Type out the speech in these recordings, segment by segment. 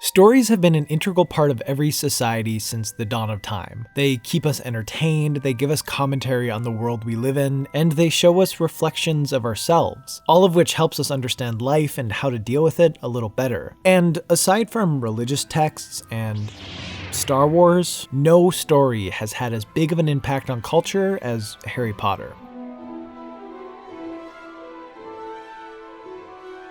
Stories have been an integral part of every society since the dawn of time. They keep us entertained, they give us commentary on the world we live in, and they show us reflections of ourselves, all of which helps us understand life and how to deal with it a little better. And aside from religious texts and Star Wars, no story has had as big of an impact on culture as Harry Potter.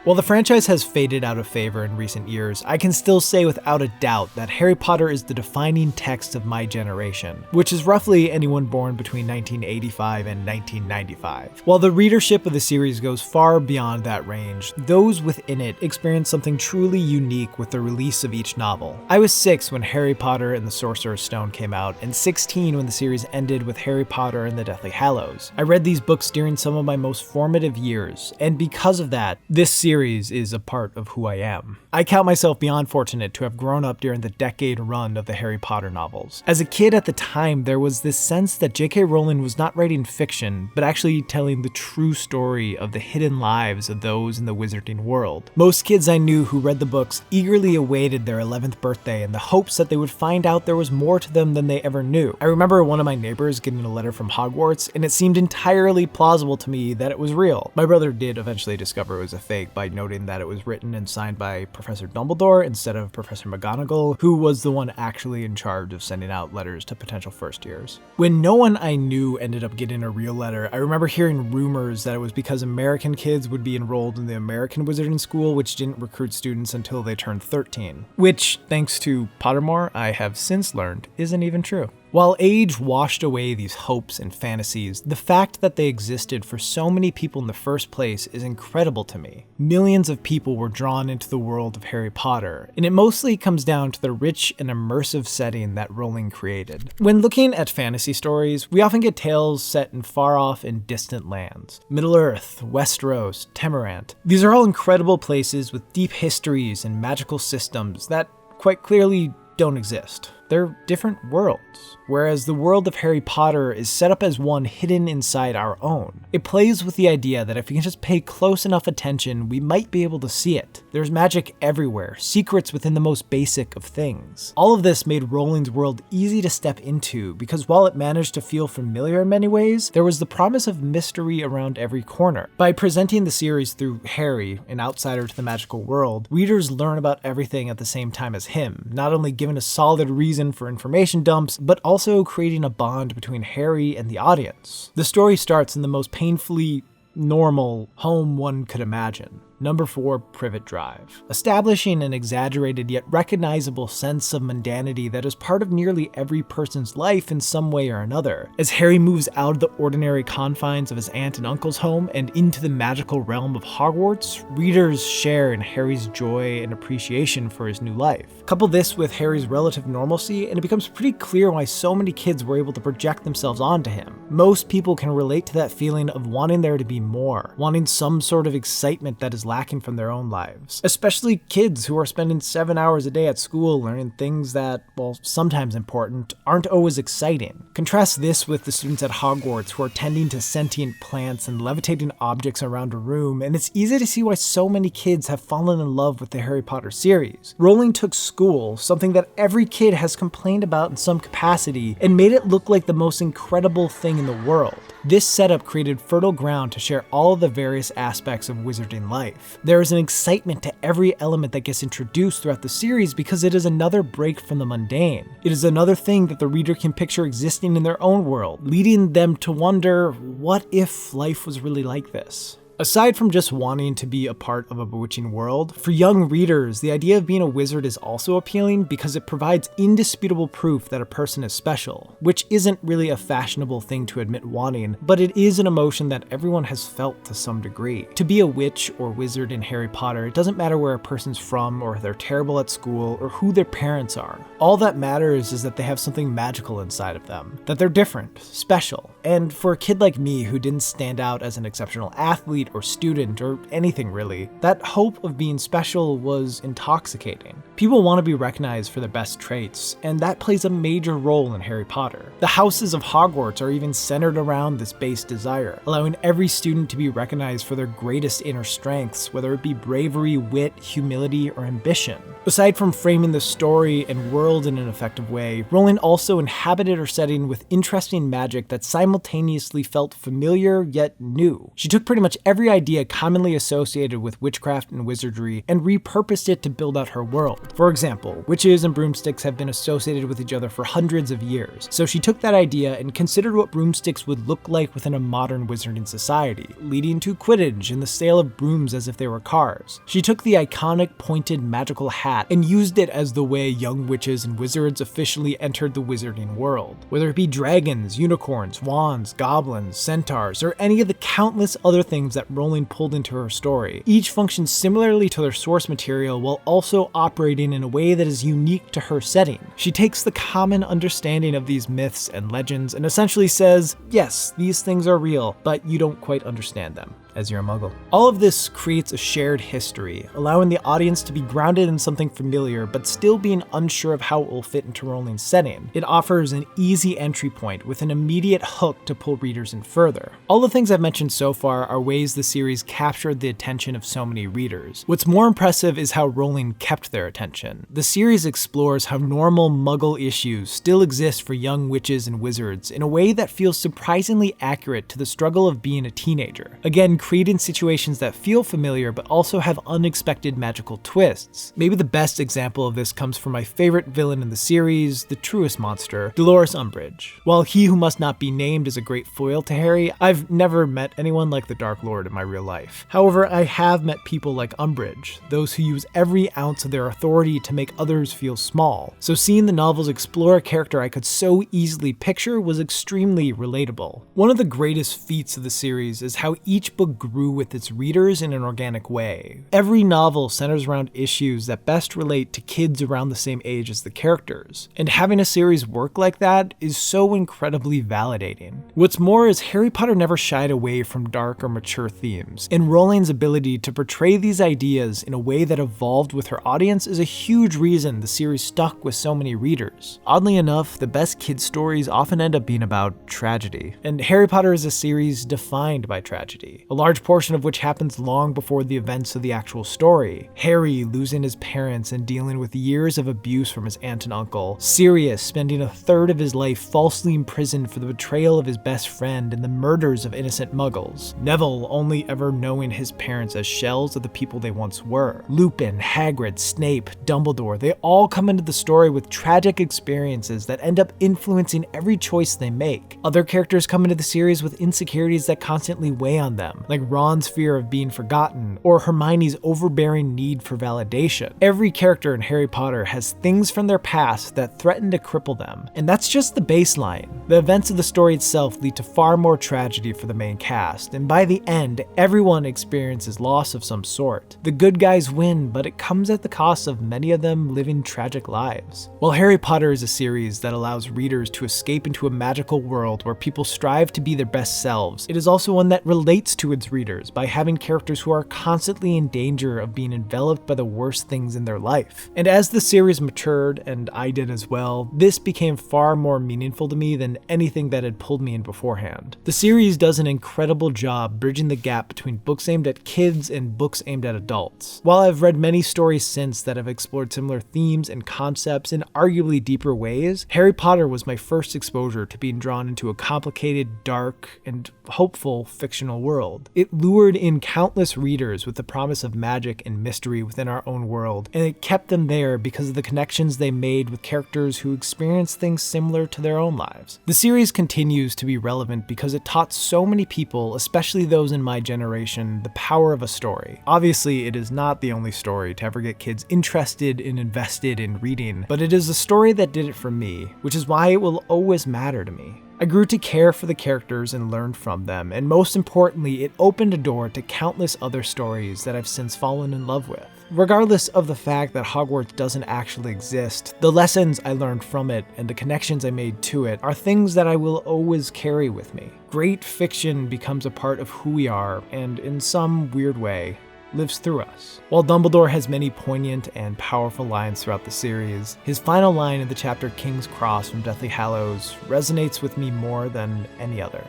While the franchise has faded out of favor in recent years, I can still say without a doubt that Harry Potter is the defining text of my generation, which is roughly anyone born between 1985 and 1995. While the readership of the series goes far beyond that range, those within it experience something truly unique with the release of each novel. I was 6 when Harry Potter and the Sorcerer's Stone came out, and 16 when the series ended with Harry Potter and the Deathly Hallows. I read these books during some of my most formative years, and because of that, this series is a part of who I am. I count myself beyond fortunate to have grown up during the decade run of the Harry Potter novels. As a kid at the time, there was this sense that J.K. Rowling was not writing fiction, but actually telling the true story of the hidden lives of those in the wizarding world. Most kids I knew who read the books eagerly awaited their 11th birthday in the hopes that they would find out there was more to them than they ever knew. I remember one of my neighbors getting a letter from Hogwarts, and it seemed entirely plausible to me that it was real. My brother did eventually discover it was a fake by noting that it was written and signed by Professor Dumbledore instead of Professor McGonagall, who was the one actually in charge of sending out letters to potential first years. When no one I knew ended up getting a real letter, I remember hearing rumors that it was because American kids would be enrolled in the American Wizarding School, which didn't recruit students until they turned 13. Which, thanks to Pottermore, I have since learned isn't even true. While age washed away these hopes and fantasies, the fact that they existed for so many people in the first place is incredible to me. Millions of people were drawn into the world of Harry Potter, and it mostly comes down to the rich and immersive setting that Rowling created. When looking at fantasy stories, we often get tales set in far-off and distant lands. Middle-earth, Westeros, Temerant. These are all incredible places with deep histories and magical systems that, quite clearly, don't exist. They're different worlds, whereas the world of Harry Potter is set up as one hidden inside our own. It plays with the idea that if we can just pay close enough attention, we might be able to see it. There's magic everywhere, secrets within the most basic of things. All of this made Rowling's world easy to step into because while it managed to feel familiar in many ways, there was the promise of mystery around every corner. By presenting the series through Harry, an outsider to the magical world, readers learn about everything at the same time as him, not only given a solid reason for information dumps, but also creating a bond between Harry and the audience. The story starts in the most painfully normal home one could imagine. Number 4, Privet Drive. Establishing an exaggerated yet recognizable sense of mundanity that is part of nearly every person's life in some way or another. As Harry moves out of the ordinary confines of his aunt and uncle's home and into the magical realm of Hogwarts, readers share in Harry's joy and appreciation for his new life. Couple this with Harry's relative normalcy, and it becomes pretty clear why so many kids were able to project themselves onto him. Most people can relate to that feeling of wanting there to be more, wanting some sort of excitement that is lacking from their own lives. Especially kids who are spending 7 hours a day at school learning things that, while sometimes important, aren't always exciting. Contrast this with the students at Hogwarts who are tending to sentient plants and levitating objects around a room, and it's easy to see why so many kids have fallen in love with the Harry Potter series. Rowling took school, something that every kid has complained about in some capacity, and made it look like the most incredible thing in the world. This setup created fertile ground to share all of the various aspects of wizarding life. There is an excitement to every element that gets introduced throughout the series because it is another break from the mundane. It is another thing that the reader can picture existing in their own world, leading them to wonder, what if life was really like this? Aside from just wanting to be a part of a bewitching world, for young readers, the idea of being a wizard is also appealing because it provides indisputable proof that a person is special, which isn't really a fashionable thing to admit wanting, but it is an emotion that everyone has felt to some degree. To be a witch or wizard in Harry Potter, it doesn't matter where a person's from or if they're terrible at school or who their parents are. All that matters is that they have something magical inside of them, that they're different, special. And for a kid like me who didn't stand out as an exceptional athlete athlete or student or anything really. That hope of being special was intoxicating. People want to be recognized for their best traits, and that plays a major role in Harry Potter. The houses of Hogwarts are even centered around this base desire, allowing every student to be recognized for their greatest inner strengths, whether it be bravery, wit, humility, or ambition. Aside from framing the story and world in an effective way, Rowling also inhabited her setting with interesting magic that simultaneously felt familiar yet new. She took pretty much every idea commonly associated with witchcraft and wizardry and repurposed it to build out her world. For example, witches and broomsticks have been associated with each other for hundreds of years, so she took that idea and considered what broomsticks would look like within a modern wizarding society, leading to Quidditch and the sale of brooms as if they were cars. She took the iconic pointed magical hat and used it as the way young witches and wizards officially entered the wizarding world. Whether it be dragons, unicorns, wands, goblins, centaurs, or any of the countless other things that Rowling pulled into her story, each functions similarly to their source material while also operating in a way that is unique to her setting. She takes the common understanding of these myths and legends and essentially says, yes, these things are real, but you don't quite understand them, as you're a muggle. All of this creates a shared history, allowing the audience to be grounded in something familiar but still being unsure of how it will fit into Rowling's setting. It offers an easy entry point with an immediate hook to pull readers in further. All the things I've mentioned so far are ways the series captured the attention of so many readers. What's more impressive is how Rowling kept their attention. The series explores how normal muggle issues still exist for young witches and wizards in a way that feels surprisingly accurate to the struggle of being a teenager. Again, creating situations that feel familiar but also have unexpected magical twists. Maybe the best example of this comes from my favorite villain in the series, the truest monster, Dolores Umbridge. While he who must not be named is a great foil to Harry, I've never met anyone like the Dark Lord in my real life. However, I have met people like Umbridge, those who use every ounce of their authority to make others feel small. So seeing the novels explore a character I could so easily picture was extremely relatable. One of the greatest feats of the series is how each book grew with its readers in an organic way. Every novel centers around issues that best relate to kids around the same age as the characters, and having a series work like that is so incredibly validating. What's more is Harry Potter never shied away from dark or mature themes, and Rowling's ability to portray these ideas in a way that evolved with her audience is a huge reason the series stuck with so many readers. Oddly enough, the best kids' stories often end up being about tragedy, and Harry Potter is a series defined by tragedy, a large portion of which happens long before the events of the actual story. Harry losing his parents and dealing with years of abuse from his aunt and uncle, Sirius spending a third of his life falsely imprisoned for the betrayal of his best friend and the murders of innocent muggles, Neville only ever knowing his parents as shells of the people they once were, Lupin, Hagrid, Snape, Dumbledore, they all come into the story with tragic experiences that end up influencing every choice they make. Other characters come into the series with insecurities that constantly weigh on them, like Ron's fear of being forgotten, or Hermione's overbearing need for validation. Every character in Harry Potter has things from their past that threaten to cripple them, and that's just the baseline. The events of the story itself lead to far more tragedy for the main cast, and by the end, everyone experiences loss of some sort. The good guys win, but it comes at the cost of many of them living tragic lives. While Harry Potter is a series that allows readers to escape into a magical world where people strive to be their best selves, it is also one that relates to its readers by having characters who are constantly in danger of being enveloped by the worst things in their life. And as the series matured, and I did as well, this became far more meaningful to me than anything that had pulled me in beforehand. The series does an incredible job bridging the gap between books aimed at kids and books aimed at adults. While I've read many stories since that have explored similar themes and concepts in arguably deeper ways, Harry Potter was my first exposure to being drawn into a complicated, dark, and hopeful fictional world. It lured in countless readers with the promise of magic and mystery within our own world, and it kept them there because of the connections they made with characters who experienced things similar to their own lives. The series continues to be relevant because it taught so many people, especially those in my generation, the power of a story. Obviously, it is not the only story to ever get kids interested and invested in reading, but it is a story that did it for me, which is why it will always matter to me. I grew to care for the characters and learned from them, and most importantly, it opened a door to countless other stories that I've since fallen in love with. Regardless of the fact that Hogwarts doesn't actually exist, the lessons I learned from it and the connections I made to it are things that I will always carry with me. Great fiction becomes a part of who we are, and in some weird way, lives through us. While Dumbledore has many poignant and powerful lines throughout the series, his final line in the chapter King's Cross from Deathly Hallows resonates with me more than any other.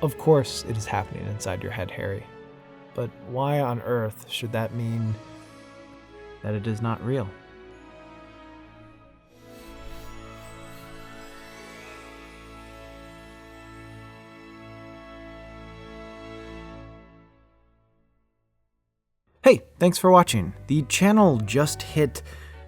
Of course it is happening inside your head, Harry. But why on earth should that mean that it is not real? Hey, thanks for watching. The channel just hit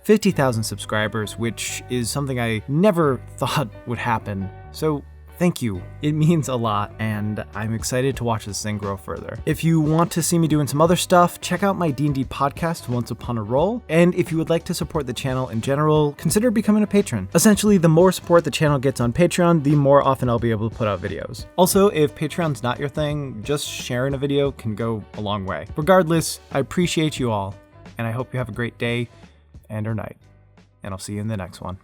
50,000 subscribers, which is something I never thought would happen. So thank you. It means a lot, and I'm excited to watch this thing grow further. If you want to see me doing some other stuff, check out my D&D podcast, Once Upon a Roll. And if you would like to support the channel in general, consider becoming a patron. Essentially, the more support the channel gets on Patreon, the more often I'll be able to put out videos. Also, if Patreon's not your thing, just sharing a video can go a long way. Regardless, I appreciate you all, and I hope you have a great day and or night. And I'll see you in the next one.